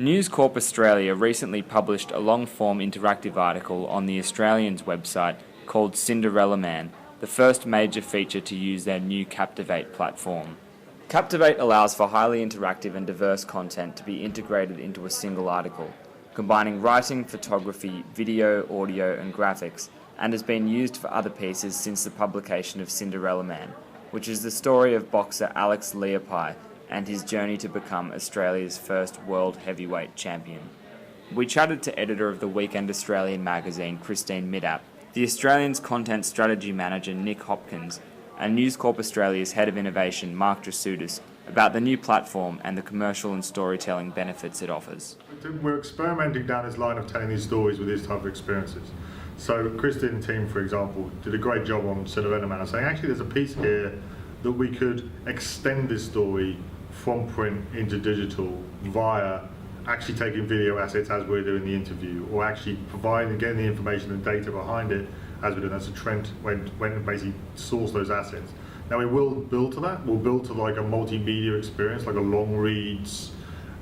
News Corp Australia recently published a long-form interactive article on the Australian's website called Cinderella Man, the first major feature to use their new Captivate platform. Captivate allows for highly interactive and diverse content to be integrated into a single article, combining writing, photography, video, audio and graphics, and has been used for other pieces since the publication of Cinderella Man, which is the story of boxer Alex Leapai and his journey to become Australia's first world heavyweight champion. We chatted to editor of the Weekend Australian magazine, Christine Middap, the Australian's content strategy manager, Nick Hopkins, and News Corp Australia's head of innovation, Mark Drasutis, about the new platform and the commercial and storytelling benefits it offers. We're experimenting down this line of telling these stories with these type of experiences. So Christine and team, for example, did a great job on Cinderella Man, saying actually there's a piece here that we could extend this story from print into digital via actually taking video assets as we're doing the interview, or actually providing, getting the information and data behind it as we're doing. That's a trend when basically source those assets. Now we will build to that. We'll build to like a multimedia experience, like a long reads,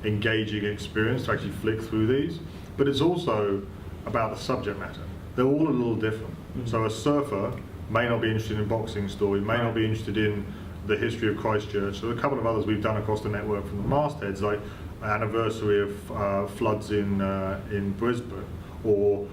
engaging experience to actually flick through these. But it's also about the subject matter. They're all a little different. So a surfer may not be interested in boxing story, may not be interested in the history of Christchurch. So a couple of others we've done across the network from the mastheads, like anniversary of floods in Brisbane, or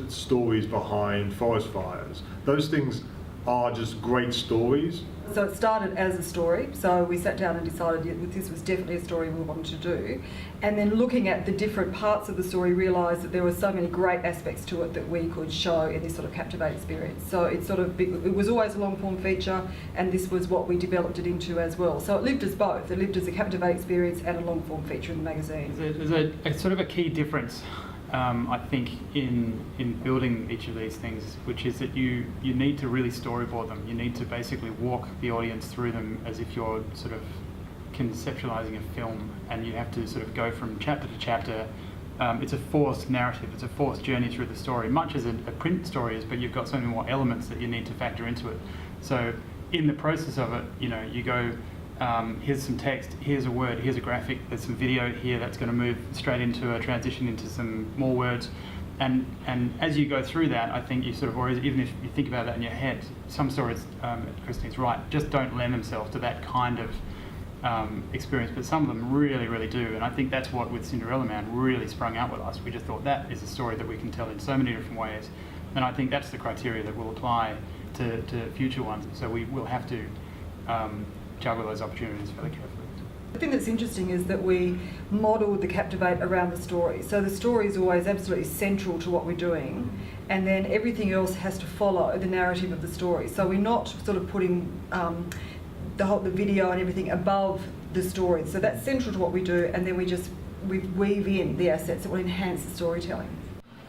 stories behind forest fires. Those things are just great stories. So it started as a story, so we sat down and decided this was definitely a story we wanted to do, and then looking at the different parts of the story, realised that there were so many great aspects to it that we could show in this sort of Captivate experience. So it was always a long form feature, and this was what we developed it into as well. So it lived as both. It lived as a Captivate experience and a long form feature in the magazine. There's a sort of a key difference, I think, in building each of these things, which is that you need to really storyboard them. You need to basically walk the audience through them as if you're sort of conceptualizing a film, and you have to sort of go from chapter to chapter. It's a forced narrative, it's a forced journey through the story, much as a print story is, but you've got so many more elements that you need to factor into it. So in the process of it, you go, here's some text, here's a word, here's a graphic, there's some video here that's going to move straight into a transition into some more words. And as you go through that, I think you sort of, or even if you think about that in your head, some stories, Christine's right, just don't lend themselves to that kind of experience, but some of them really, really do. And I think that's what with Cinderella Man really sprung out with us. We just thought that is a story that we can tell in so many different ways. And I think that's the criteria that will apply to future ones. So we will have to juggle those opportunities fairly carefully. The thing that's interesting is that we modelled the Captivate around the story. So the story is always absolutely central to what we're doing, and then everything else has to follow the narrative of the story. So we're not sort of putting the video and everything above the story. So that's central to what we do, and then we weave in the assets that will enhance the storytelling.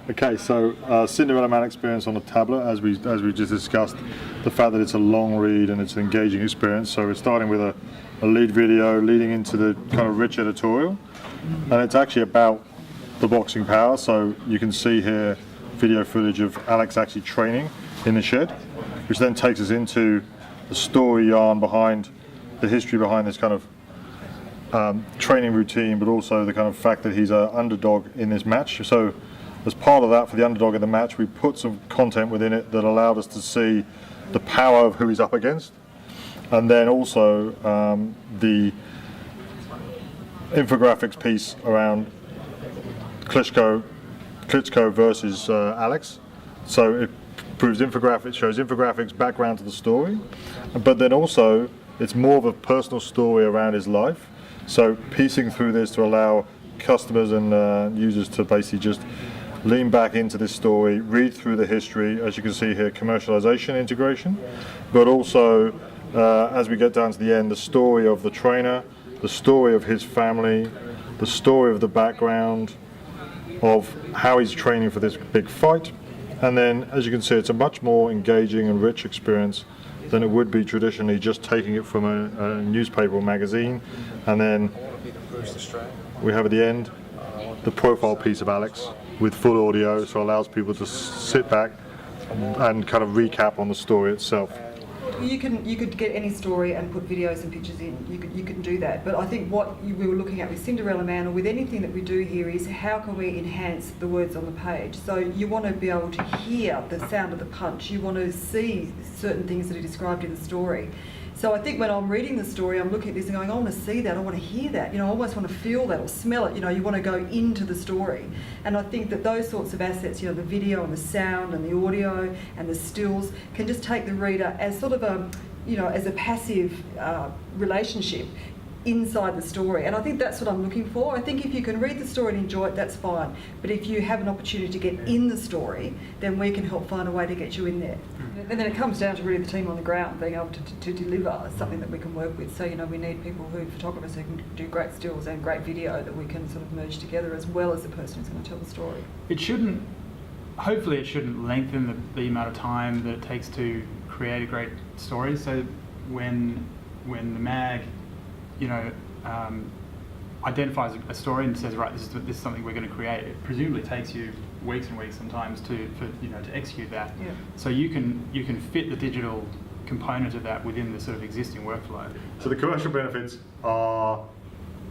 Okay, so Cinderella Man experience on the tablet, as we just discussed, the fact that it's a long read and it's an engaging experience. So we're starting with a lead video leading into the kind of rich editorial, and it's actually about the boxing power. So you can see here video footage of Alex actually training in the shed, which then takes us into the story yarn behind the history behind this kind of training routine, but also the kind of fact that he's an underdog in this match. So as part of that, for the underdog in the match, we put some content within it that allowed us to see the power of who he's up against, and then also the infographics piece around Klitschko versus Alex. So it shows infographics, background to the story, but then also it's more of a personal story around his life. So piecing through this to allow customers and users to basically just lean back into this story, read through the history, as you can see here, commercialization integration, but also as we get down to the end, the story of the trainer, the story of his family, the story of the background of how he's training for this big fight. And then, as you can see, it's a much more engaging and rich experience than it would be traditionally just taking it from a newspaper or magazine. And then we have at the end the profile piece of Alex with full audio, so it allows people to sit back and kind of recap on the story itself. You could get any story and put videos and pictures in. You can do that. But I think what we were looking at with Cinderella Man, or with anything that we do here, is how can we enhance the words on the page. So you want to be able to hear the sound of the punch. You want to see certain things that are described in the story. So I think when I'm reading the story, I'm looking at this and going, I want to see that, I want to hear that, I almost want to feel that or smell it, you want to go into the story. And I think that those sorts of assets, the video and the sound and the audio and the stills, can just take the reader as sort of a, as a passive relationship inside the story. And I think that's what I'm looking for. I think if you can read the story and enjoy it, that's fine. But if you have an opportunity to get in the story, then we can help find a way to get you in there. And then it comes down to really the team on the ground being able to deliver something that we can work with. So, we need photographers who can do great stills and great video that we can sort of merge together, as well as the person who's going to tell the story. Hopefully it shouldn't lengthen the amount of time that it takes to create a great story. So when the mag identifies a story and says, right, this is something we're going to create, it presumably takes you weeks and weeks sometimes to execute that. Yeah. So you can fit the digital component of that within the sort of existing workflow. So the commercial benefits are,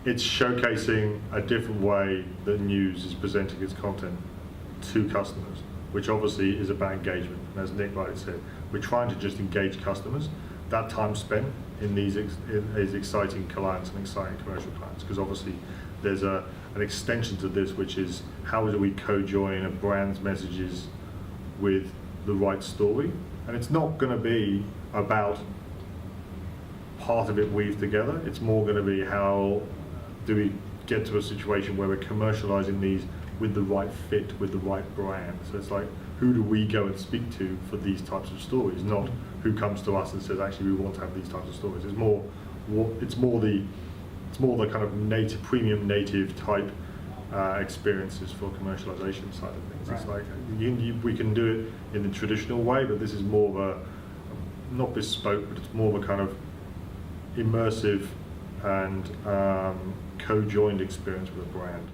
it's showcasing a different way that news is presenting its content to customers, which obviously is about engagement. And as Nick rightly said, we're trying to just engage customers. That time spent in these exciting clients and exciting commercial clients, because obviously there's an extension to this, which is how do we co-join a brand's messages with the right story. And it's not going to be about part of it weaved together. It's more going to be how do we get to a situation where we're commercializing these with the right fit, with the right brand. So it's like, who do we go and speak to for these types of stories, not who comes to us and says, actually, we want to have these types of stories. It's more the kind of premium native type experiences for commercialization side of things. Right. It's like we can do it in the traditional way, but this is more of a, not bespoke, but it's more of a kind of immersive and co-joined experience with a brand.